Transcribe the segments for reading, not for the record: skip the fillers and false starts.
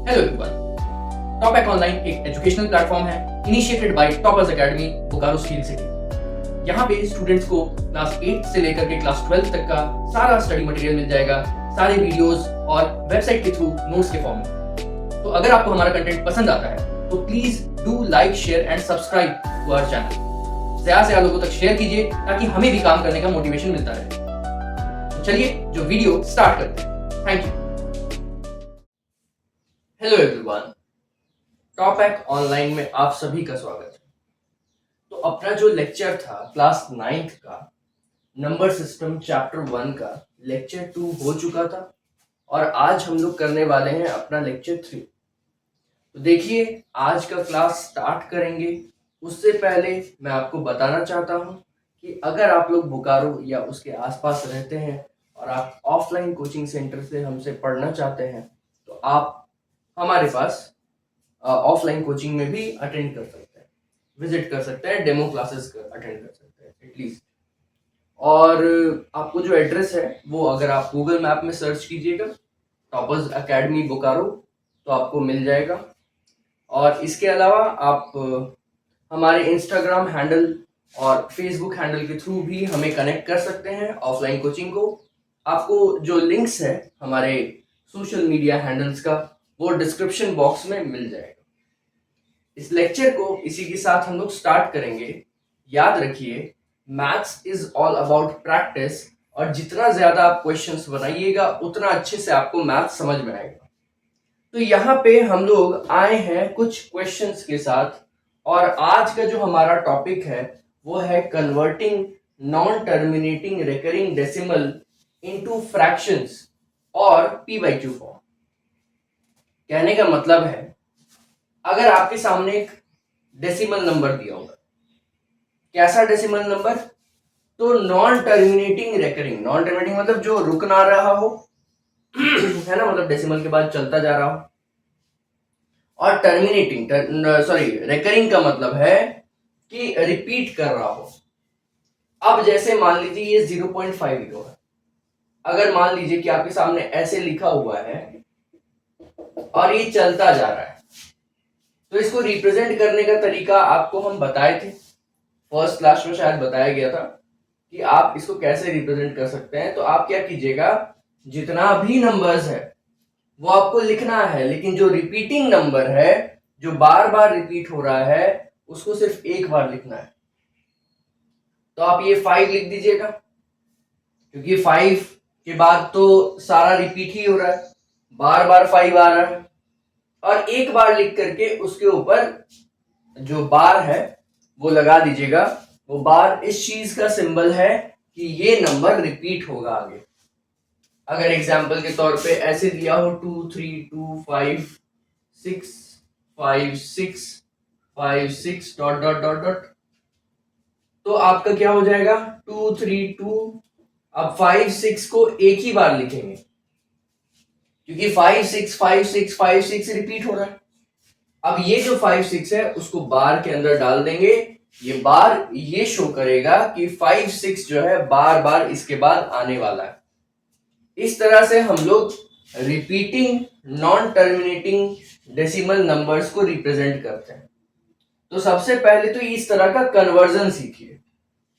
Hello everyone. टॉपैक online एक educational platform है initiated by toppers academy Bokaro steel city. यहाँ पे स्टूडेंट्स को क्लास 8 से लेकर के क्लास 12 तक का सारा स्टडी मटेरियल मिल जाएगा, सारे वीडियोस और वेबसाइट के थ्रू नोट्स के फॉर्म में। तो अगर आपको हमारा कंटेंट पसंद आता है तो please do like, share and subscribe to our channel. ज्यादा से ज्यादा लोगों तक शेयर कीजिए ताकि हमें भी काम करने का मोटिवेशन मिलता रहे। तो चलिए जो वीडियो स्टार्ट करते हैं। Thank you. हेलो एवरीवन, टॉपैक ऑनलाइन में आप सभी का स्वागत है। तो अपना जो लेक्चर था क्लास 9th का नंबर सिस्टम चैप्टर 1 का लेक्चर 2 हो चुका था और आज हम लोग करने वाले हैं अपना लेक्चर 3। तो देखिए आज का क्लास स्टार्ट करेंगे उससे पहले मैं आपको बताना चाहता हूं कि अगर आप लोग बोकारो या उसके आसपास रहते हैं और आप ऑफलाइन कोचिंग सेंटर से हमसे पढ़ना चाहते हैं तो आप हमारे पास ऑफलाइन कोचिंग में भी अटेंड कर सकते हैं, विजिट कर सकते हैं, डेमो क्लासेस अटेंड कर सकते हैं एटलीस्ट। और आपको जो एड्रेस है वो अगर आप गूगल मैप में सर्च कीजिएगा टॉपर्स एकेडमी बोकारो तो आपको मिल जाएगा। और इसके अलावा आप हमारे इंस्टाग्राम हैंडल और फेसबुक हैंडल के थ्रू भी हमें कनेक्ट कर सकते हैं ऑफलाइन कोचिंग को। आपको जो लिंक्स है हमारे सोशल मीडिया हैंडल्स का वो डिस्क्रिप्शन बॉक्स में मिल जाएगा। इस लेक्चर को इसी के साथ हम लोग स्टार्ट करेंगे। याद रखिए maths is all about practice और जितना ज्यादा आप क्वेश्चंस बनाइएगा उतना अच्छे से आपको मैथ्स समझ में आएगा। तो यहाँ पे हम लोग आए हैं कुछ क्वेश्चंस के साथ और आज का जो हमारा टॉपिक है वो है converting non terminating recurring decimal into fractions और p/q फॉर्म। कहने का मतलब है अगर आपके सामने एक डेसिमल नंबर दिया होगा, कैसा डेसिमल नंबर? तो non terminating recurring, non terminating मतलब जो रुक ना रहा हो है ना, मतलब डेसिमल के बाद चलता जा रहा हो। और टर्मिनेटिंग रिकरिंग का मतलब है कि रिपीट कर रहा हो। अब जैसे मान लीजिए ये 0.5 है, अगर मान लीजिए कि आपके सामने ऐसे लिखा हुआ है और ये चलता जा रहा है तो इसको रिप्रेजेंट करने का तरीका आपको हम बताए थे, फर्स्ट क्लास में शायद बताया गया था कि आप इसको कैसे रिप्रेजेंट कर सकते हैं। तो आप क्या कीजिएगा, जितना भी नंबर्स है वो आपको लिखना है, लेकिन जो रिपीटिंग नंबर है जो बार बार रिपीट हो रहा है उसको सिर्फ एक बार लिखना है। तो आप ये 5 लिख दीजिएगा क्योंकि 5 के बाद तो सारा रिपीट ही हो रहा है, बार बार 5 आ रहा है। और एक बार लिख करके उसके ऊपर जो बार है वो लगा दीजिएगा। वो बार इस चीज का सिंबल है कि ये नंबर रिपीट होगा आगे। अगर एग्जांपल के तौर पे ऐसे दिया हो 2 3 2 5 6 5 6 5 6 डॉट डॉट डॉट डॉट, तो आपका क्या हो जाएगा 2 3 2। अब 5 6 को एक ही बार लिखेंगे क्योंकि 5 6 5 6 5 6 रिपीट हो रहा है। अब ये जो 5 6 है उसको बार के अंदर डाल देंगे। ये बार ये शो करेगा कि 5 6 जो है बार बार इसके बाद आने वाला है। इस तरह से हम लोग repeating non terminating decimal numbers को रिप्रेजेंट करते हैं। तो सबसे पहले तो इस तरह का कन्वर्जन सीखिए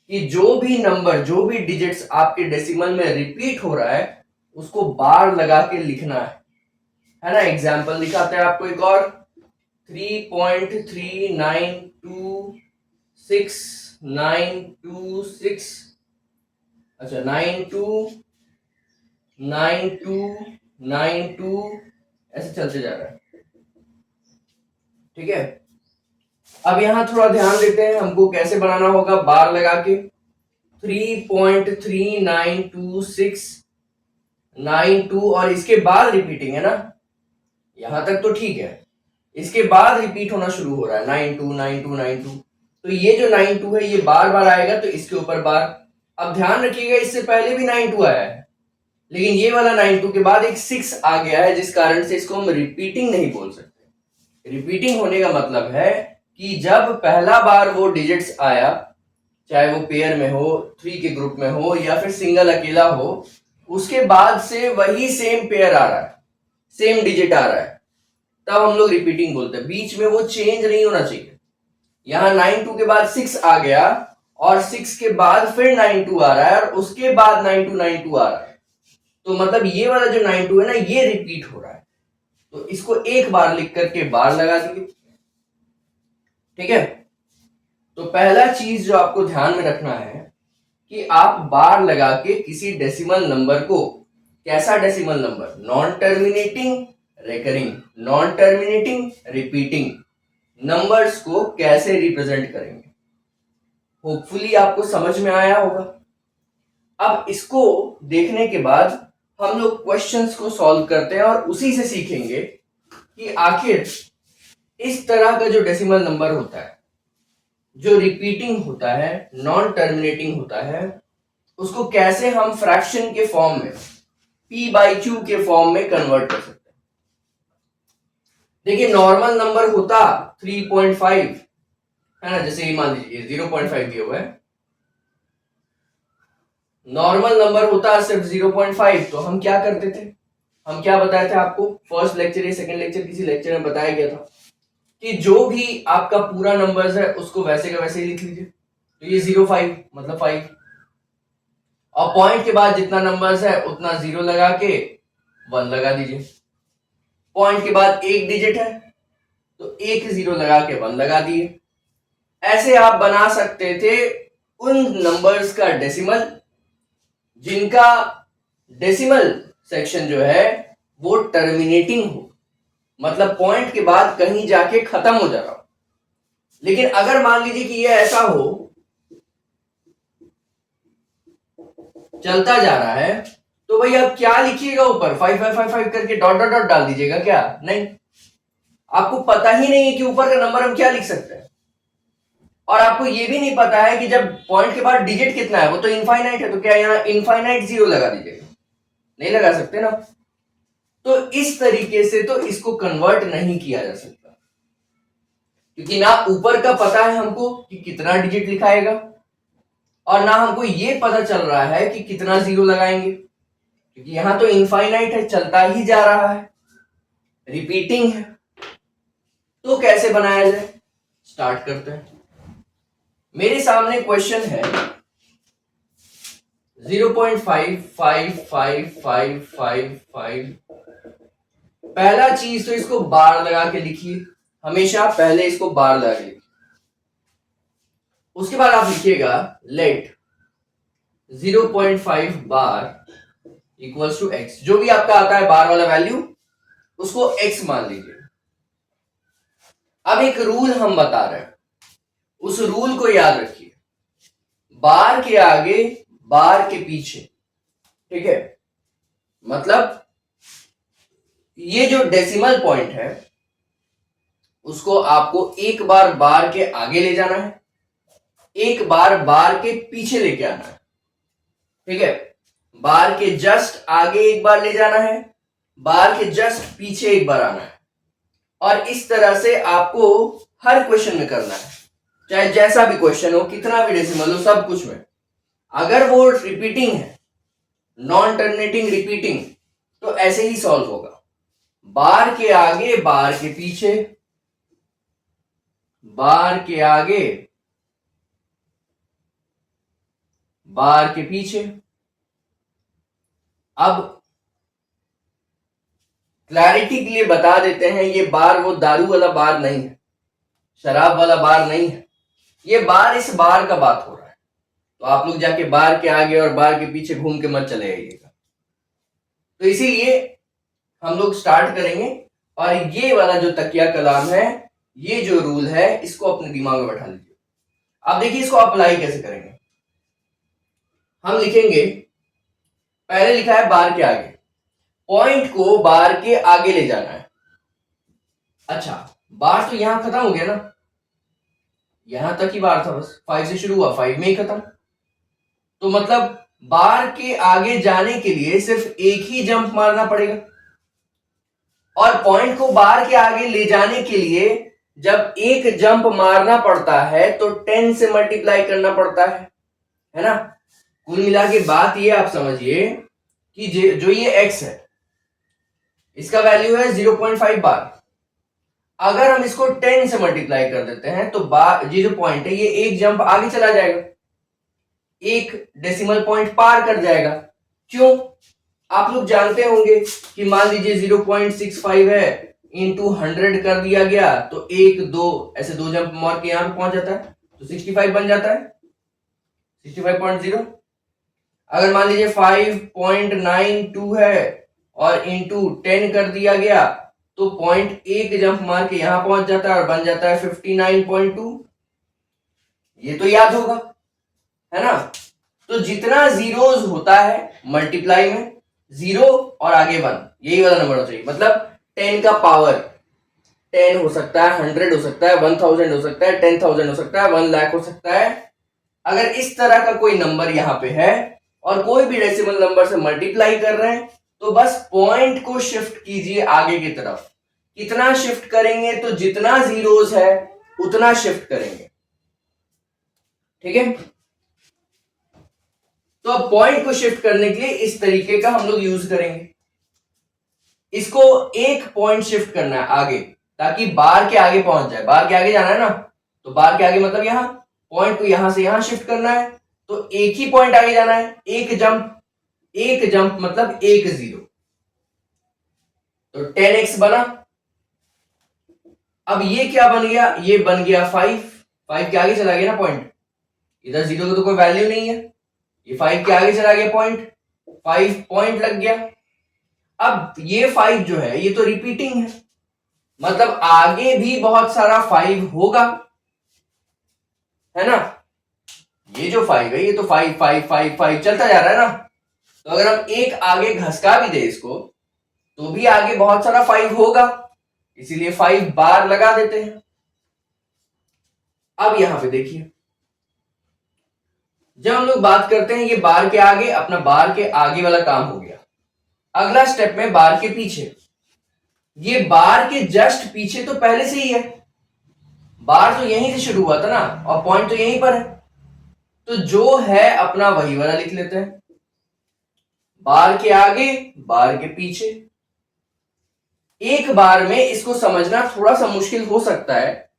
कि जो भी नंबर, जो भी डिजिट्स आपके डेसिमल में रिपीट हो रहा है उसको बार लगा के लिखना है ना। एग्जाम्पल दिखाते हैं आपको एक और, 3.3926 अच्छा 9292 ऐसे चलते जा रहा है। ठीक है, अब यहां थोड़ा ध्यान देते हैं हमको कैसे बनाना होगा बार लगा के। 3.392692 और इसके बाद रिपीटिंग है ना, यहां तक तो ठीक है। इसके बाद रिपीट होना शुरू हो रहा है 929292। तो ये जो 92 है ये बार बार आएगा तो इसके ऊपर बार। अब ध्यान रखिएगा इससे पहले भी 92 आया है लेकिन ये वाला 92 के बाद एक 6 आ गया है जिस कारण से इसको हम रिपीटिंग नहीं बोल सकते। रिपीटिंग होने का मतलब है कि जब पहला बार वो डिजिट्स आया, चाहे वो पेयर में हो, 3 के ग्रुप में हो या फिर सिंगल अकेला हो, उसके बाद से वही सेम पेयर आ रहा है, सेम डिजिट आ रहा है। तब हम लोग रिपीटिंग बोलते हैं। बीच में वो चेंज नहीं होना चाहिए। यहाँ 9 2 के बाद 6 आ गया और 6 के बाद फिर 9 2 आ रहा है और उसके बाद 9 2 9 2 आ रहा है, तो मतलब ये वाला जो 9 2 है ना, ये रिपीट हो रहा है। तो इसको एक बार लिख करके बार लगा दिए। ठीक है, तो पहला चीज जो आपको ध्यान में रखना है कि आप बार लगा के किसी डेसिमल नंबर को, कैसा decimal number, non terminating recurring, non terminating repeating numbers को कैसे रिप्रेजेंट करेंगे, होपफुली आपको समझ में आया होगा। अब इसको देखने के बाद हम लोग क्वेश्चंस को सॉल्व करते हैं और उसी से सीखेंगे कि आखिर इस तरह का जो डेसिमल नंबर होता है, जो रिपीटिंग होता है, नॉन टर्मिनेटिंग होता है, उसको कैसे हम फ्रैक्शन के फॉर्म में, p/q के फॉर्म में कन्वर्ट कर सकते हैं। देखिए नॉर्मल नंबर होता 3.5 है ना, जैसे ये मान लीजिए 0.5 दिया हुआ है, नॉर्मल नंबर होता सिर्फ 0.5, तो हम क्या करते थे, हम क्या बताए थे आपको फर्स्ट लेक्चर या सेकंड लेक्चर, किसी लेक्चर में बताया गया था कि जो भी आपका पूरा नंबर्स है उसको वैसे का वैसे ही लिख लीजिए। तो ये 0.5 मतलब 5, और पॉइंट के बाद जितना नंबर्स है उतना 0 लगा के 1 लगा दीजिए। पॉइंट के बाद एक डिजिट है तो एक 0 लगा के 1 लगा दिए। ऐसे आप बना सकते थे उन नंबर्स का डेसिमल जिनका डेसिमल सेक्शन जो है वो टर्मिनेटिंग हो, मतलब पॉइंट के बाद कहीं जाके खत्म हो जा रहा हो। लेकिन अगर मान लीजिए कि ये ऐसा हो, चलता जा रहा है, तो भाई आप क्या लिखिएगा ऊपर 5555 करके डॉट डॉट डॉट डाल दीजिएगा क्या? नहीं, आपको पता ही नहीं है कि ऊपर का नंबर हम क्या लिख सकते हैं, और आपको ये भी नहीं पता है कि जब पॉइंट के बाद डिजिट कितना है, वो तो इनफाइनाइट है, तो क्या यहाँ इनफाइनाइट 0 लगा दीजिएगा? नहीं लगा सकते ना। तो इस तरीके से तो इसको कन्वर्ट नहीं किया जा सकता, क्योंकि ना ऊपर का पता है हमको कि कितना डिजिट लिखाएगा, और ना हमको ये पता चल रहा है कि कितना 0 लगाएंगे, क्योंकि यहां तो इनफाइनाइट है, चलता ही जा रहा है, रिपीटिंग है। तो कैसे बनाया जाए, स्टार्ट करते हैं। मेरे सामने क्वेश्चन है 0.555555। पहला चीज तो इसको बार लगा के लिखिए, हमेशा पहले इसको बार लगा के लिखिए। उसके बाद आप लिखिएगा let 0.5 bar equals to x, जो भी आपका आता है बार वाला वैल्यू उसको x मान लीजिए। अब एक रूल हम बता रहे हैं, उस रूल को याद रखिए, बार के आगे बार के पीछे। ठीक है, मतलब ये जो डेसिमल पॉइंट है उसको आपको एक बार बार के आगे ले जाना है, एक बार बार के पीछे लेके आना है। ठीक है, बार के जस्ट आगे एक बार ले जाना है, बार के जस्ट पीछे एक बार आना है, और इस तरह से आपको हर क्वेश्चन में करना है, चाहे जैसा भी क्वेश्चन हो, कितना भी डेसिमल हो, सब कुछ में। अगर वो रिपीटिंग है, नॉन टर्मिनेटिंग रिपीटिंग, तो ऐसे ही सॉल्व होगा, बार के आगे बार के पीछे, बार के आगे बार के पीछे। अब क्लैरिटी के लिए बता देते हैं, ये बार वो दारू वाला बार नहीं है, शराब वाला बार नहीं है, ये बार इस बार का बात हो रहा है। तो आप लोग जाके बार के आगे और बार के पीछे घूम के मत चले आइएगा। तो इसीलिए हम लोग स्टार्ट करेंगे, और ये वाला जो तकिया कलाम है, ये जो रूल है, इसको अपने दिमाग में बैठा लीजिए। अब देखिए इसको अप्लाई कैसे करेंगे। हम लिखेंगे, पहले लिखा है बार के आगे, पॉइंट को बार के आगे ले जाना है। अच्छा, बार तो यहां खत्म हो गया ना, यहां तक ही बार था, बस 5 से शुरू हुआ, 5 में ही खत्म। तो मतलब बार के आगे जाने के लिए सिर्फ एक ही जंप मारना पड़ेगा, और पॉइंट को बार के आगे ले जाने के लिए जब एक जंप मारना पड़ता है तो 10 से मल्टीप्लाई करना पड़ता है ना। कुल मिला के बात ये आप समझिए कि जो ये x है, इसका वैल्यू है 0.5 बार, अगर हम इसको 10 से मल्टीप्लाई कर देते हैं तो ये जो पॉइंट है ये एक जंप आगे चला जाएगा, एक डेसिमल पॉइंट पार कर जाएगा। क्यों? आप लोग जानते होंगे कि मान लीजिए 0.65 है, इंटू 100 कर दिया गया तो एक दो ऐसे दो जंप मार के यहां पे पहुंच जाता है, तो 65 बन जाता है, 65.0। अगर मान लीजिए 5.92 है और इंटू 10 कर दिया गया तो पॉइंट एक जंप मार के यहां पहुंच जाता है और बन जाता है 59.2। ये तो याद होगा, है ना? तो जितना जीरोस होता है मल्टीप्लाई में, जीरो और आगे 1, यही वाला नंबर होना चाहिए। मतलब 10 का पावर 10 हो सकता है, 100 हो सकता है, 1000 हो सकता है, 10,000 हो सकता है, 1 लाख हो सकता है। अगर इस तरह का कोई नंबर यहाँ पे है और कोई भी डेसिमल नंबर से मल्टीप्लाई कर रहे हैं तो बस पॉइंट को शिफ्ट कीजिए आगे की तरफ। कितना शिफ्ट करेंगे? तो जितना जीरोस है उतना शिफ्ट करेंगे, ठीक है? तो अब पॉइंट को शिफ्ट करने के लिए इस तरीके का हम लोग यूज करेंगे। इसको एक पॉइंट शिफ्ट करना है आगे ताकि बार के आगे पहुंच जाए। बार के आगे जाना है ना, तो बार के आगे मतलब यहां पॉइंट को यहां से यहां शिफ्ट करना है, तो एक ही पॉइंट आगे जाना है, एक जंप। एक जंप मतलब एक जीरो, तो 10x बना। अब ये क्या बन गया? ये बन गया 5। 5 के आगे चला गया ना पॉइंट, इधर जीरो की तो कोई वैल्यू नहीं है, ये 5 के आगे चला गया पॉइंट, 5 पॉइंट लग गया। अब ये 5 जो है ये तो रिपीटिंग है, मतलब आगे भी बहुत सारा 5 होगा, है ना? ये जो 5 है ये तो 5 5 5 5 चलता जा रहा है ना। तो अगर हम एक आगे घसका भी दे इसको तो भी आगे बहुत सारा 5 होगा, इसीलिए 5 बार लगा देते हैं। अब यहां पे देखिए, जब हम लोग बात करते हैं ये बार के आगे, अपना बार के आगे वाला काम हो गया। अगला स्टेप में बार के पीछे। ये बार के जस्ट पीछे तो पहले से ही है, बार तो यहीं से शुरू हुआ था ना और पॉइंट तो यहीं पर है, तो जो है अपना वही वाला लिख लेते हैं। बार के आगे बार के पीछे। एक बार में इसको समझना थोड़ा सा मुश्किल हो सकता है,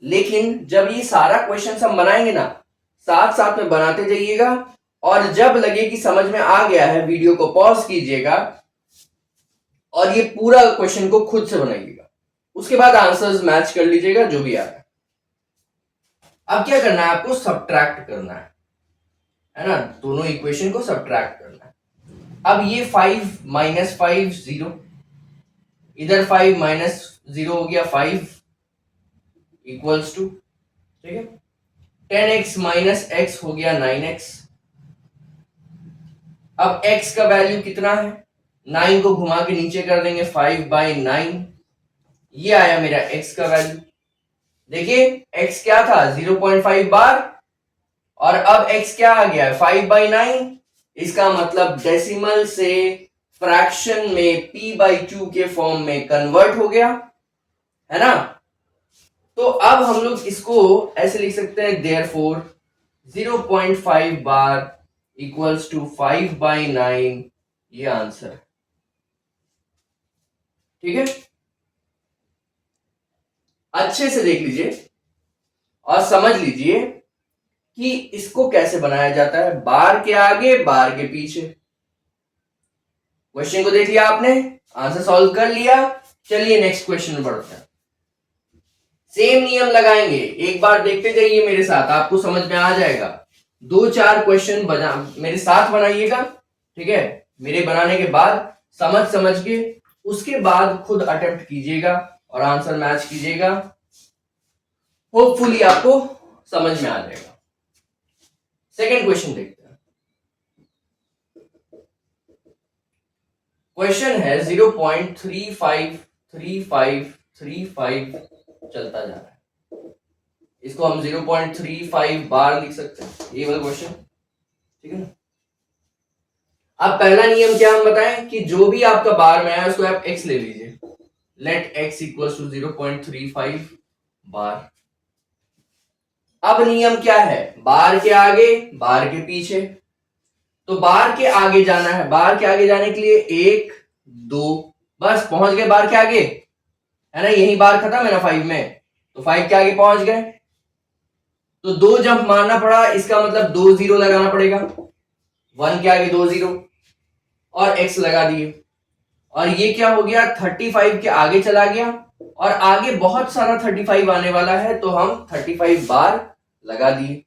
लेकिन जब ये सारा क्वेश्चन हम बनाएंगे ना, साथ साथ में बनाते जाइएगा और जब लगे कि समझ में आ गया है वीडियो को पॉज कीजिएगा और ये पूरा क्वेश्चन को खुद से बनाइएगा। उसके बाद आंसर्स मैच कर लीजिएगा जो भी आ रहा है। अब क्या करना है? आपको सब्ट्रैक्ट करना है ना? दोनों इक्वेशन को सब्ट्रैक्ट करना है। अब ये 5 माइनस 5 0, इधर 5 माइनस 0 हो गया 5 इक्वल्स टू, ठीक है, 10x माइनस x हो गया 9x। अब x का वैल्यू कितना है? 9 को घुमा के नीचे कर देंगे 5/9, ये आया मेरा x का वैल्यू। देखिए x क्या था? 0.5 बार, और अब x क्या आ गया? 5/9। इसका मतलब डेसिमल से फ्रैक्शन में p/q के फॉर्म में कन्वर्ट हो गया, है ना? तो अब हम लोग इसको ऐसे लिख सकते हैं, देयरफॉर 0.5 बार इक्वल्स टू 5/9, ये आंसर है, ठीक है? अच्छे से देख लीजिए और समझ लीजिए कि इसको कैसे बनाया जाता है, बार के आगे बार के पीछे। क्वेश्चन को देख लिया आपने, आंसर सॉल्व कर लिया, चलिए नेक्स्ट क्वेश्चन में बढ़ते हैं। सेम नियम लगाएंगे, एक बार देखते जाइए मेरे साथ, आपको समझ में आ जाएगा। 2-4 क्वेश्चन बना मेरे साथ बनाइएगा, ठीक है? मेरे बनाने के बाद समझ समझ के उसके बाद खुद अटेम्प्ट कीजिएगा और आंसर मैच कीजिएगा। होपफुली आपको समझ में आ जाएगा। सेकंड क्वेश्चन देखते हैं। क्वेश्चन है 0.353535 चलता जा रहा है, इसको हम 0.35 बार लिख सकते हैं, ये वाला क्वेश्चन, ठीक है ना? अब पहला नियम क्या हम बताएं कि जो भी आपका बार में है उसको आप x ले लीजिए, लेट x इक्वल्स टू 0.35 बार। अब नियम क्या है? बार के आगे बार के पीछे, तो बार के आगे जाना है, बार के आगे जाने के लिए 1 2, बस पहुंच गए बार के आगे, है ना, यही बार खत्म है ना 5 में, तो 5 के आगे पहुंच गए, तो 2 जंप मारना पड़ा, इसका मतलब 2 जीरो लगाना पड़ेगा, 1 के आगे 2 जीरो और x लगा दिए, और ये क्या हो गया 35 के आगे चला गया, और आगे बहुत सारा 35 आने वाला है, तो हम 35 बार लगा दिए,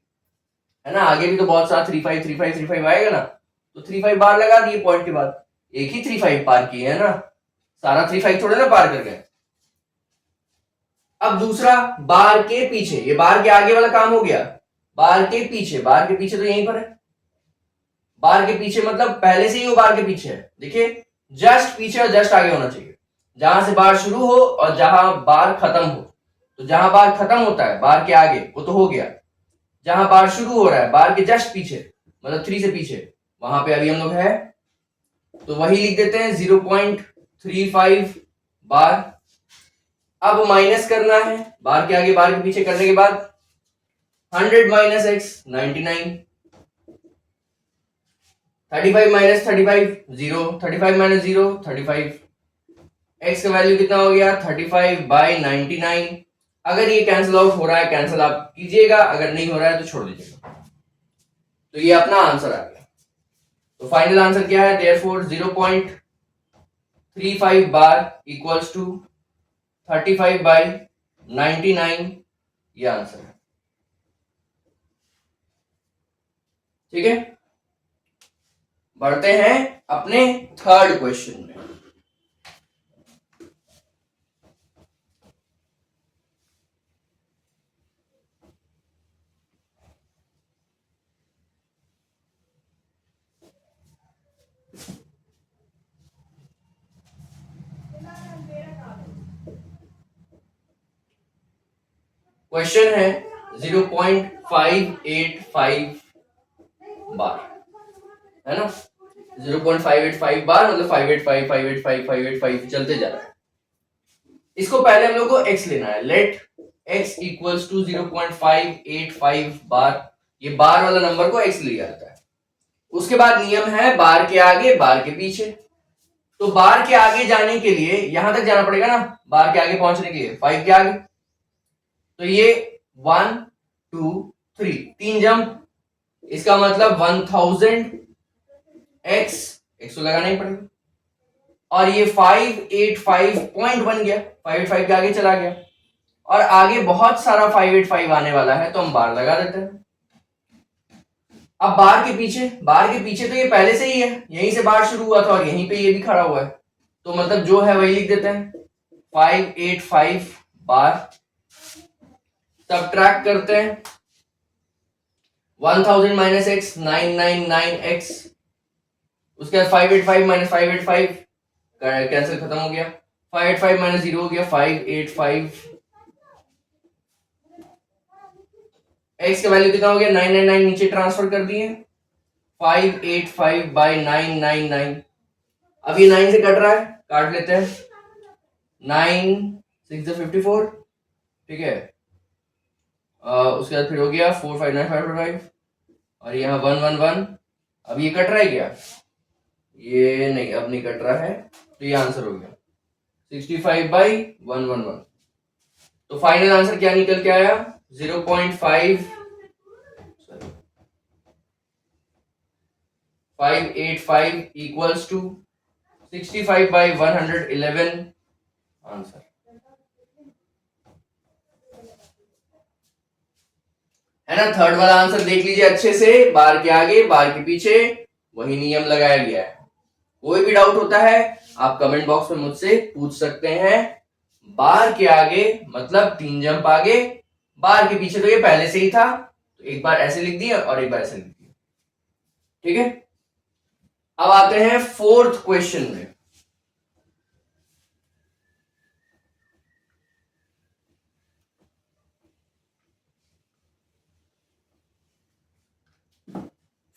है ना, आगे भी तो बहुत सारा 35 35 35 आएगा ना, तो 35 बार लगा दिए, पॉइंट के बाद एक ही 35 पार किए, है ना, सारा 35 थोड़े ना पार कर गए। अब दूसरा, बार के पीछे, ये बार के आगे वाला काम हो गया, बार के पीछे, बार के पीछे तो यहीं पर है, बार के पीछे मतलब पहले से ही वो बार के पीछे है, देखिए जस्ट पीछे और जस्ट आगे होना चाहिए, जहां से बार शुरू हो और जहां बार खत्म हो, तो जहां बार खत्म होता है बार के आगे वो तो हो गया, जहां बार शुरू हो रहा है बार के जस्ट पीछे मतलब 3 से पीछे, वहां पे अभी हम लोग है, तो वही लिख देते हैं 0.35 बार। अब माइनस करना है बार के आगे बार के पीछे करने के बाद, 100 minus x 99, 35 minus 35 zero, 35 minus zero 35, x का वैल्यू कितना हो गया 35 बाई 99। अगर ये कैंसिल आउट हो रहा है कैंसिल आप कीजिएगा, अगर नहीं हो रहा है तो छोड़ दीजिएगा, तो ये अपना आंसर आ गया। तो फाइनल आंसर क्या है, therefore 0.35 bar equals to 35 by 99, ये आंसर है, ठीक है। बढ़ते हैं अपने थर्ड क्वेश्चन में। क्वेश्चन है 0.585 बार, है ना, 0.585 बार मतलब 585 585 585 चलते जा रहा है। इसको पहले हम लोग को x लेना है, लेट x इक्वल्स टू 0.585 बार, ये बार वाला नंबर को x लिया जाता है। उसके बाद नियम है बार के आगे बार के पीछे, तो बार के आगे जाने के लिए यहां तक जाना पड़ेगा ना, बार के आगे पहुंचने के लिए 5 के आगे, तो ये 1 2 3 3 जंप, इसका मतलब 1000 x तो लगाना ही पड़ेगा, और ये 585 पॉइंट बन गया, 585 के आगे चला गया, और आगे बहुत सारा 585 आने वाला है, तो हम बार लगा देते हैं। अब बार के पीछे, बार के पीछे तो ये पहले से ही है, यहीं से बार शुरू हुआ था और यहीं पे ये भी खड़ा हुआ है, तो मतलब जो है वही लिख देते हैं 585 बार, सबट्रैक्ट करते हैं 1000 माइनस एक्स 999x, उसके बाद 585 माइनस 585 कैंसिल खत्म हो गया, 585 माइनस जीरो हो गया 585, एक्स का वैल्यू कितना हो गया 999, नीचे ट्रांसफर कर दिए 585 बाई 999, अब ये 9 से कट रहा है, काट लेते हैं, 9 6 54, ठीक है, उसके बाद फिर हो गया 459555, और यहाँ 111, अब ये कट रहा है क्या, ये नहीं, अब नहीं कट रहा है, तो ये आंसर हो गया 65 बाई 111, तो फाइनल आंसर क्या निकल के आया 0.5 585 इक्वल्स टू 65 बाई 111, आंसर। है ना, थर्ड वाला आंसर देख लीजिए अच्छे से, बार के आगे बार के पीछे वही नियम लगाया गया है। कोई भी डाउट होता है आप कमेंट बॉक्स में मुझसे पूछ सकते हैं। बार के आगे मतलब 3 जंप आगे, बार के पीछे तो ये पहले से ही था, तो एक बार ऐसे लिख दिया और एक बार ऐसे लिख दिया, ठीक है। अब आते हैं फोर्थ क्वेश्चन में।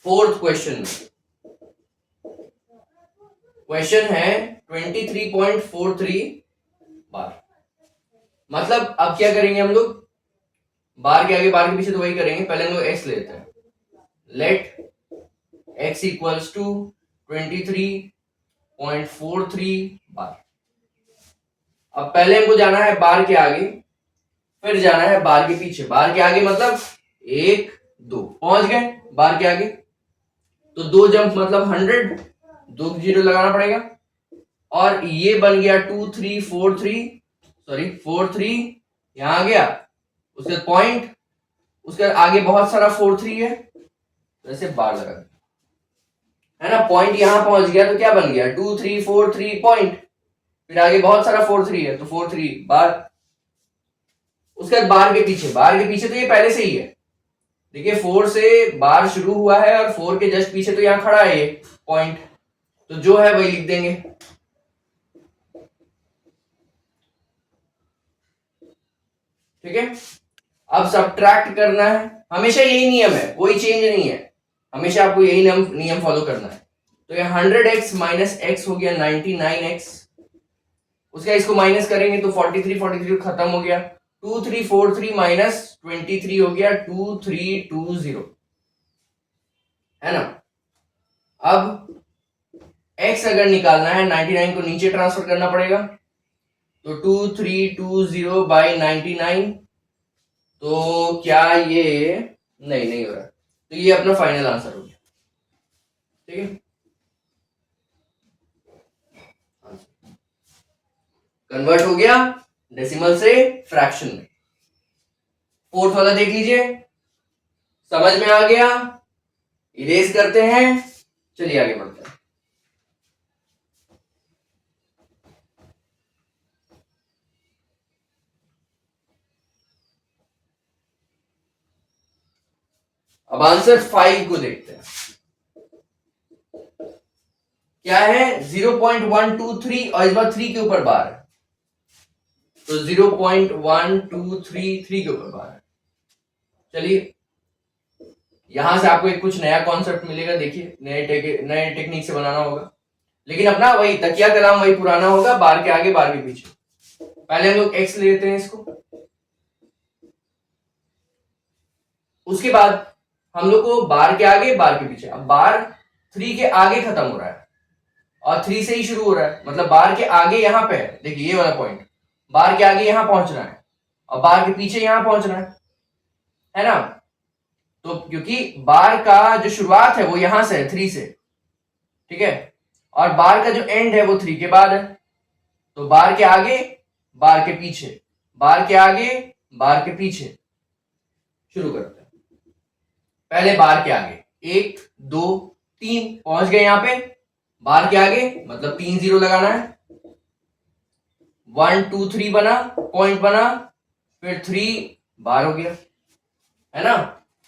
फोर्थ क्वेश्चन है 23.43 बार, मतलब अब क्या करेंगे हम लोग, बार के आगे बार के पीछे तो वही करेंगे, पहले हम लोग x लेते हैं, लेट x इक्वल्स टू 23.43 बार। अब पहले हमको जाना है बार के आगे, फिर जाना है बार के पीछे। बार के आगे मतलब 1 2, पहुंच गए बार के आगे, तो 2 जंप मतलब 100, 2 जीरो लगाना पड़ेगा, और ये बन गया 2 3 4 3, सॉरी 4 3, यहां आ गया, उसके पॉइंट, उसके आगे बहुत सारा 4 3 है, तो ऐसे बार लगा है ना, पॉइंट यहां पहुंच गया तो क्या बन गया 2 3 4 3 पॉइंट, फिर आगे बहुत सारा 4 3 है तो 4 3 बार। उसके बाद बार के पीछे, बार के पीछे तो ये पहले से ही है, देखिए 4 से बार शुरू हुआ है और 4 के जस्ट पीछे तो यहां खड़ा है ये पॉइंट, तो जो है वही लिख देंगे। ठीक है, अब सब्ट्रैक्ट करना है, हमेशा यही नियम है, कोई चेंज नहीं है, हमेशा आपको यही नियम फॉलो करना है। तो ये 100x माइनस एक्स हो गया 99x, उसका इसको माइनस करेंगे तो 43 43 खत्म हो गया, 2343 माइनस 23 हो गया 2320, है ना। अब x अगर निकालना है 99 को नीचे ट्रांसफर करना पड़ेगा, तो 2320 बाई 99, तो क्या ये नहीं हो रहा, तो ये अपना फाइनल आंसर हो गया। ठीक है, कन्वर्ट हो गया डेसिमल से फ्रैक्शन में। फोर्थ वाला देख लीजिए, समझ में आ गया, इरेज करते हैं, चलिए आगे बढ़ते हैं। अब आंसर 5 को देखते हैं, क्या है 0.123 और इस बार 3 के ऊपर बार है, तो 0.1233 के ऊपर बार है। चलिए यहां से आपको एक कुछ नया कॉन्सेप्ट मिलेगा, देखिए नए टेक्निक से बनाना होगा, लेकिन अपना वही तकिया कलाम वही पुराना होगा, बार के आगे बार के पीछे। पहले हम लोग एक्स लेते हैं इसको, उसके बाद हम लोग को बार के आगे बार के पीछे, अब बार 3 के आगे खत्म हो रहा है और 3 से ही शुरू हो रहा है, मतलब बार के आगे यहां पे है, देखिए ये वाला पॉइंट, बार के आगे यहां पहुंचना है और बार के पीछे यहां पहुंचना है ना। तो क्योंकि बार का जो शुरुआत है वो यहां से है 3 से, ठीक है, और बार का जो एंड है वो 3 के बाद है, तो बार के आगे बार के पीछे, बार के आगे बार के पीछे, शुरू करते हैं। पहले बार के आगे 1 2 3 पहुंच गए यहां पे, बार के आगे मतलब 3 जीरो लगाना है, 1 2 3 बना, पॉइंट बना, फिर 3 बार हो गया, है ना,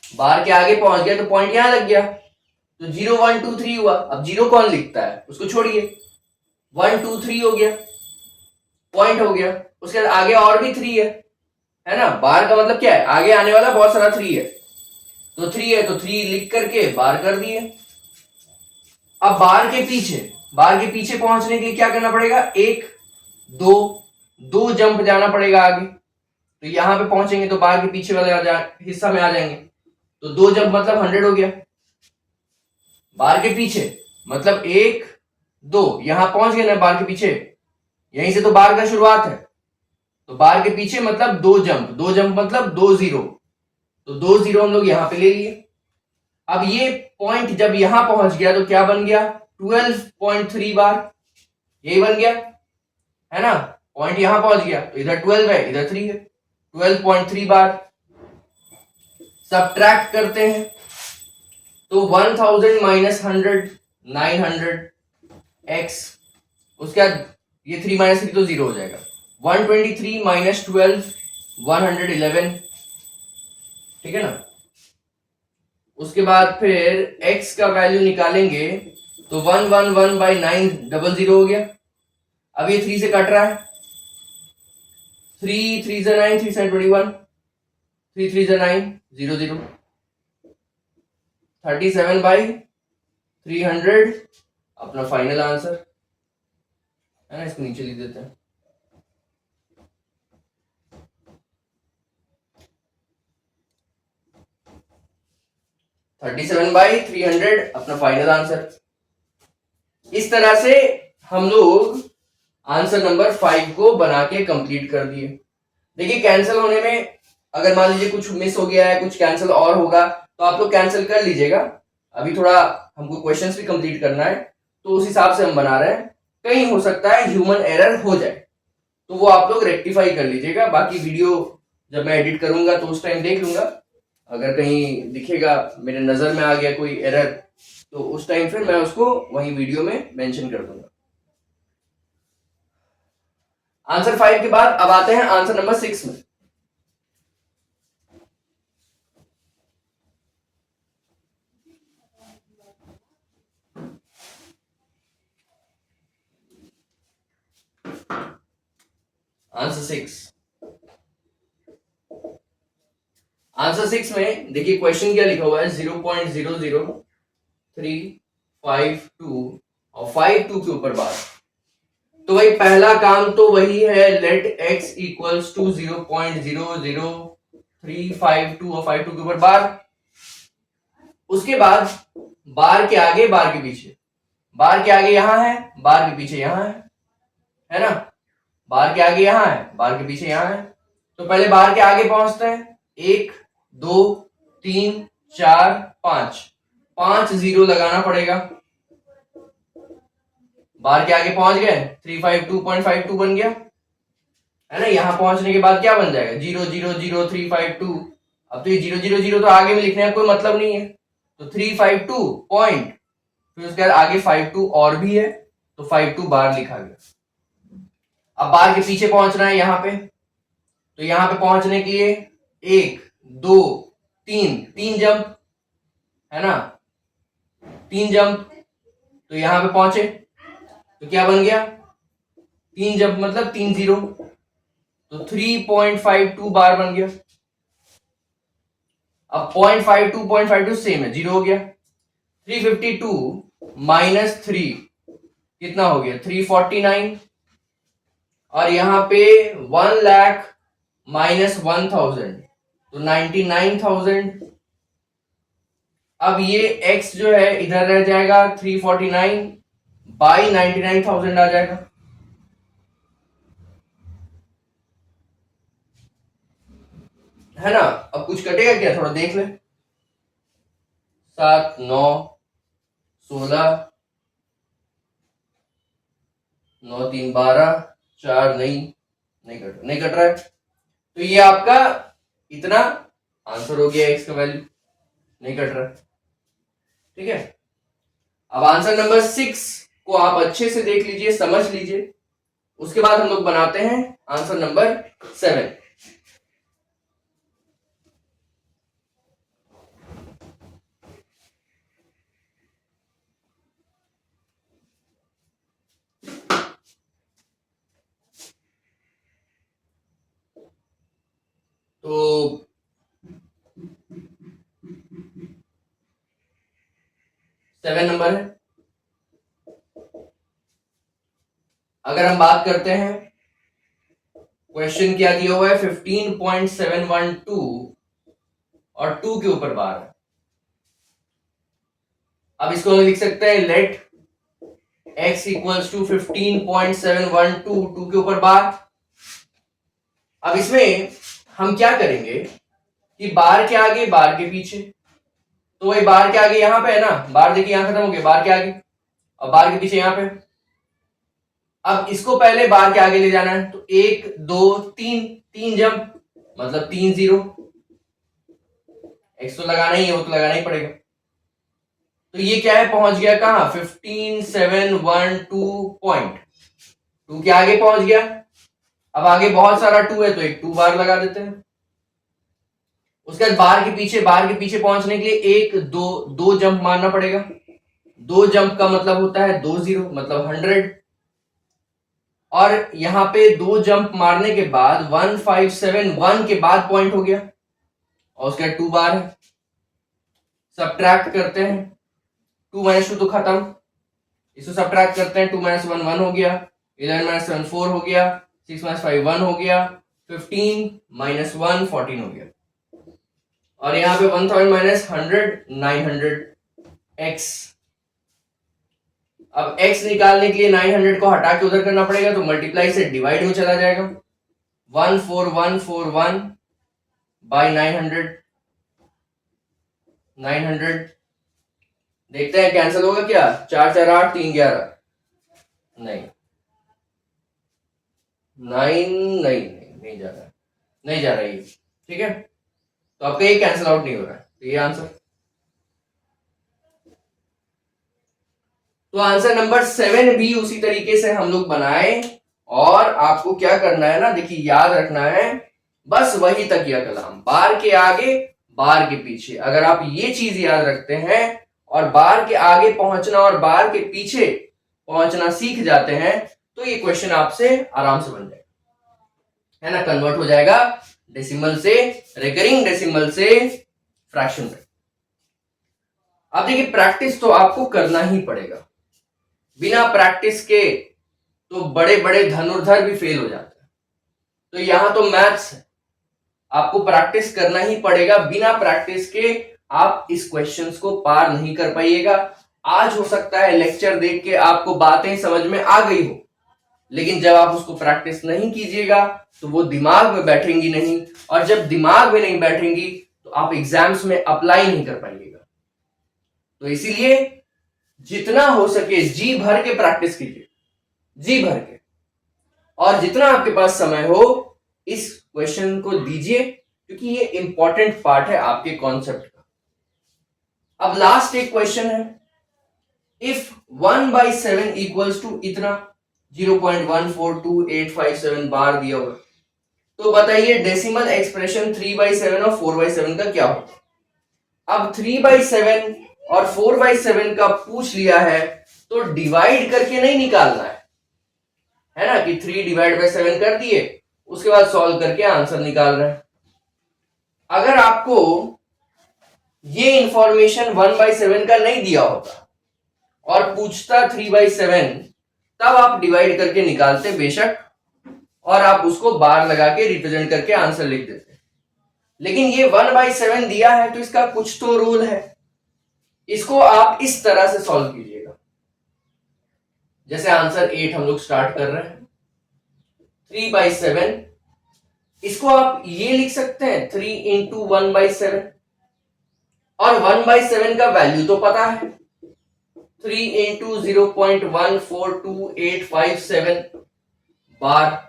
बार के आगे पहुंच गया तो पॉइंट यहां लग गया, तो 0 1 2 3 हुआ। अब जीरो कौन लिखता है, उसको छोड़िए, 1 2 3 हो गया, पॉइंट हो गया, उसके बाद आगे और भी 3 है ना, बार का मतलब क्या है, आगे आने वाला बहुत सारा 3 है, तो 3 है तो 3 लिख करके बार कर दिए। अब बार के पीछे, बार के पीछे पहुंचने के लिए क्या करना पड़ेगा, 1 2 2 जंप जाना पड़ेगा आगे, तो यहां पे पहुंचेंगे तो बार के पीछे वाले हिस्सा में आ जाएंगे, तो 2 जंप मतलब 100 हो गया, बार के पीछे मतलब 1 2, यहां पहुंच गए ना बार के पीछे, यहीं से तो बार का शुरुआत है, तो बार के पीछे मतलब 2 जंप, 2 जंप मतलब 2 जीरो, तो 2 जीरो हम लोग यहां पे ले लिए। अब ये पॉइंट जब यहां पहुंच गया तो क्या बन गया 12.3 बार, यही बन गया, है ना, पॉइंट यहां पहुंच गया तो इधर 12 है इधर 3 है, 12.3 बार। सब्ट्रैक्ट करते हैं तो 1000 माइनस 100 900 x, उसके बाद ये 3 माइनस 3 तो 0 हो जाएगा, 123 माइनस 12 111, ठीक है ना। उसके बाद फिर x का वैल्यू निकालेंगे तो 111 बाई 900 हो गया, अब ये 3 से कट रहा है, 3 3 से 9 3 से 21, 3 3 से 9 0 0, 37 बाई 300 अपना फाइनल आंसर, है ना, इसको नीचे लिख देते हैं। थर्टी सेवन बाई 300 अपना फाइनल आंसर। इस तरह से हम लोग आंसर नंबर 5 को बना के कंप्लीट कर दिए। देखिए कैंसिल होने में अगर मान लीजिए कुछ मिस हो गया है, कुछ कैंसिल और होगा तो आप लोग कैंसिल कर लीजिएगा। अभी थोड़ा हमको क्वेश्चंस भी कंप्लीट करना है तो उस हिसाब से हम बना रहे हैं। कहीं हो सकता है ह्यूमन एरर हो जाए तो वो आप लोग रेक्टिफाई कर लीजिएगा। बाकी वीडियो जब मैं एडिट करूंगा तो उस टाइम देख लूंगा, अगर कहीं दिखेगा मेरे नजर में आ गया कोई एरर तो उस टाइम फिर मैं उसको वही वीडियो में मेंशन कर दूंगा। आंसर 5 के बाद अब आते हैं आंसर नंबर 6 में। आंसर 6, आंसर 6 में देखिए क्वेश्चन क्या लिखा हुआ है, 0.00352 और 52 के ऊपर बार। तो भाई पहला काम तो वही है, लेट x इक्वल्स टू 0.00352 और 52 के ऊपर बार। उसके बाद बार के आगे बार के पीछे, बार के आगे यहां है, बार के पीछे यहां है ना, बार के आगे यहां है, बार के पीछे यहां है। तो पहले बार के आगे पहुंचते हैं, 1 2 3 4 5, 5 जीरो लगाना पड़ेगा। बार के आगे पहुंच गए, 352.52 बन गया है ना। यहां पहुंचने के बाद क्या बन जाएगा, 0.00352। अब तो ये 0.0.0 तो आगे में लिखने का कोई मतलब नहीं है, तो 352 पॉइंट, फिर उसके बाद आगे 52 और भी है तो 52 बार लिखा गया। अब बार के पीछे पहुंचना है यहां पे, तो यहां पे पहुंचने के लिए 1 2 3, 3 जंप है ना, 3 जंप। तो यहां पे पहुंचे तो क्या बन गया, 3 जंप मतलब 3 जीरो, तो 3.52 बार बन गया। अब 0.52 सेम है, जीरो हो गया। 352 माइनस 3 कितना हो गया, 349। और यहां पे 1 लाख माइनस 1000 तो 99,000। अब ये x जो है इधर रह जाएगा, 349 बाई 99,000 आ जाएगा। है ना। अब कुछ कटेगा क्या, थोड़ा देख ले, 7 9 16 9 3 12 4, नहीं कट रहा है। तो ये आपका इतना आंसर हो गया, x का वैल्यू नहीं कट रहा है। ठीक है। अब आंसर नंबर 6 को आप अच्छे से देख लीजिए, समझ लीजिए। उसके बाद हम लोग बनाते हैं आंसर नंबर 7। तो 7 नंबर है। अगर हम बात करते हैं, क्वेश्चन क्या दिया हुआ है, 15.712 और 2 के ऊपर बार है। अब इसको हम लिख सकते हैं, लेट x इक्वल्स टू 15.712, 2 के ऊपर बार। अब इसमें हम क्या करेंगे कि बार के आगे बार के पीछे, तो वही बार के आगे यहां पे है ना, बार देखिए यहां खत्म हो गया, बार के आगे और बार के पीछे यहां पे। अब इसको पहले बार के आगे ले जाना है, तो 1 2 3, 3 जंप मतलब 3 जीरो। एक्स तो लगाना ही है, वो तो लगाना ही पड़ेगा। तो ये क्या है, पहुंच गया कहां, 15712 पॉइंट, 2 के आगे पहुंच गया। अब आगे बहुत सारा 2 है तो एक 2 बार लगा देते हैं। उसके बाद बार के पीछे पहुंचने के लिए 1 2 2 जंप मारना पड़ेगा। 2 जंप का मतलब होता है 2 जीरो मतलब 100। और यहां पे 2 जंप मारने के बाद 1571 के बाद पॉइंट हो गया और उसके बाद 2 बार है। सब्ट्रैक्ट करते हैं, 2 माइनस 2 तो खत्म, इसको सब्ट्रैक्ट करते हैं, 2 माइनस 1 1 हो गया, 11 माइनस 7 4 हो गया, 6 माइनस 5 1 हो गया, 15 माइनस 1 14 हो गया। और यहां पे 1000 माइनस 100 900 x। अब x निकालने के लिए 900 को हटा के उधर करना पड़ेगा, तो मल्टीप्लाई से डिवाइड में चला जाएगा। 14141 बाई 900 देखते हैं कैंसिल होगा क्या। 4 4 8 3 11 नहीं 9 नहीं जा रहा है, नहीं जा रहा है ये। ठीक है, तो आपका ये कैंसिल आउट नहीं हो रहा है, तो ये आंसर। तो आंसर नंबर 7 भी उसी तरीके से हम लोग बनाए। और आपको क्या करना है ना, देखिए याद रखना है, बस वही तकिया कलाम, बार के आगे बार के पीछे। अगर आप ये चीज याद रखते हैं और बार के आगे पहुंचना और बार के पीछे पहुंचना सीख जाते हैं, तो ये क्वेश्चन आपसे आराम से बन जाएगा, है ना, कन्वर्ट हो जाएगा डेसिमल से, रिकरिंग डेसिमल से फ्रैक्शन में। अब देखिए प्रैक्टिस तो आपको करना ही पड़ेगा, बिना प्रैक्टिस के तो बड़े बड़े धनुर्धर भी फेल हो जाते हैं। तो यहां तो मैथ्स है, आपको प्रैक्टिस करना ही पड़ेगा। बिना प्रैक्टिस के आप इस क्वेश्चंस को पार नहीं कर पाइएगा। आज हो सकता है लेक्चर देख के आपको बातें समझ में आ गई हो, लेकिन जब आप उसको प्रैक्टिस नहीं कीजिएगा तो वो दिमाग में बैठेंगी नहीं, और जब दिमाग में नहीं बैठेंगी तो आप एग्जाम्स में अप्लाई नहीं कर पाइएगा। तो इसीलिए जितना हो सके जी भर के प्रैक्टिस कीजिए, जी भर के, और जितना आपके पास समय हो इस क्वेश्चन को दीजिए, क्योंकि ये इंपॉर्टेंट पार्ट है आपके कॉन्सेप्ट का। अब लास्ट एक क्वेश्चन है, इफ 1/7 इक्वल्स टू इतना 0.142857 बार दिया हुआ, तो बताइए डेसिमल एक्सप्रेशन 3/7 और 4/7 का क्या होगा। अब 3/7 और 4/7 का पूछ लिया है तो डिवाइड करके नहीं निकालना है ना, कि 3/7 कर दिए उसके बाद सॉल्व करके आंसर निकाल रहे हैं। अगर आपको ये इंफॉर्मेशन 1/7 का नहीं दिया होता और पूछता 3/7, तब आप डिवाइड करके निकालते बेशक, और आप उसको बार लगा के रिप्रेजेंट करके आंसर लिख देते। लेकिन ये 1/7 दिया है तो इसका कुछ तो रूल है, इसको आप इस तरह से सॉल्व कीजिएगा। जैसे आंसर 8 हम लोग स्टार्ट कर रहे हैं, 3/7, इसको आप ये लिख सकते हैं 3 इंटू 1/7, और 1/7 का वैल्यू तो पता है 3 इंटू 0.142857 बार।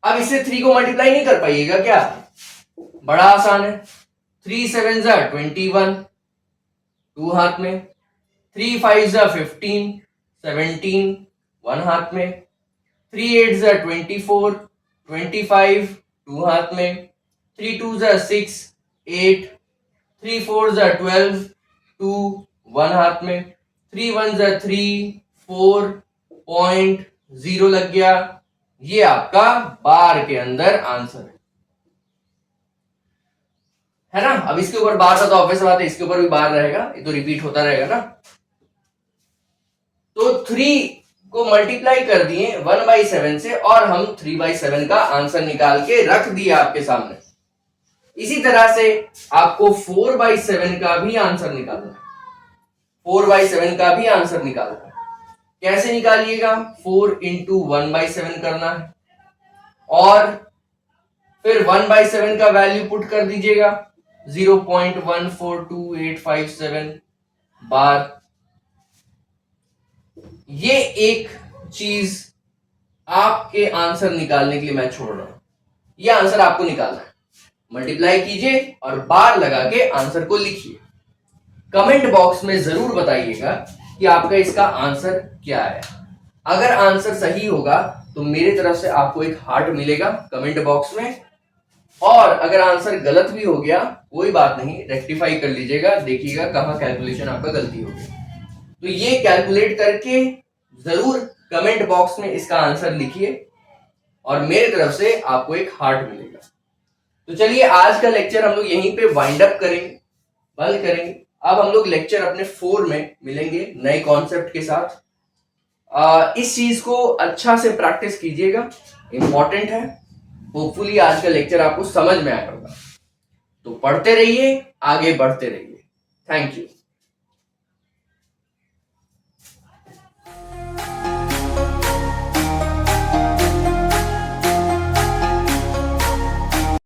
अब इससे 3 को मल्टीप्लाई नहीं कर पाइएगा क्या, बड़ा आसान है। 3 7 जा 21, 2 हाथ में, 3 5 जा 15, 17, 1 हाथ में, 3 8 जा 24, 25, 2 हाथ में, 3 2 जा 6, 8, 3 4 जा 12, 2, 1 हाथ में, 3 1 जा 3, 4.0 लग गया। ये आपका बार के अंदर आंसर है ना। अब इसके ऊपर बार था तो ऑब्वियस बात है इसके ऊपर भी बार रहेगा, ये तो रिपीट होता रहेगा ना। तो 3 को मल्टीप्लाई कर दिए 1/7 से, और हम 3/7 का आंसर निकाल के रख दिया आपके सामने। इसी तरह से आपको 4/7 का भी आंसर निकालना है, 4/7 का भी आंसर निकालना है। कैसे निकालिएगा, 4 इंटू 1/7 करना है, और फिर 1/7 का वैल्यू पुट कर दीजिएगा 0.142857 बार। ये एक चीज आपके आंसर निकालने के लिए मैं छोड़ रहा हूं, ये आंसर आपको निकालना है। मल्टीप्लाई कीजिए और बार लगा के आंसर को लिखिए। कमेंट बॉक्स में जरूर बताइएगा कि आपका इसका आंसर क्या है। अगर आंसर सही होगा तो मेरे तरफ से आपको एक हार्ट मिलेगा कमेंट बॉक्स में, और अगर आंसर गलत भी हो गया कोई बात नहीं, रेक्टिफाई कर लीजिएगा, देखिएगा कहां कैलकुलेशन आपका गलती हो गई। तो ये कैलकुलेट करके जरूर कमेंट बॉक्स में इसका आंसर लिखिए, और मेरे तरफ से आपको एक हार्ट मिलेगा। तो चलिए आज का लेक्चर हम लोग यहीं पे वाइंड अप करेंगे, बंद करेंगे। अब हम लोग लेक्चर अपने 4 में मिलेंगे नए कॉन्सेप्ट के साथ। इस चीज को अच्छा से प्रैक्टिस कीजिएगा, इंपॉर्टेंट है। होपफुली आज का लेक्चर आपको समझ में आया होगा। तो पढ़ते रहिए, आगे बढ़ते रहिए। Thank you.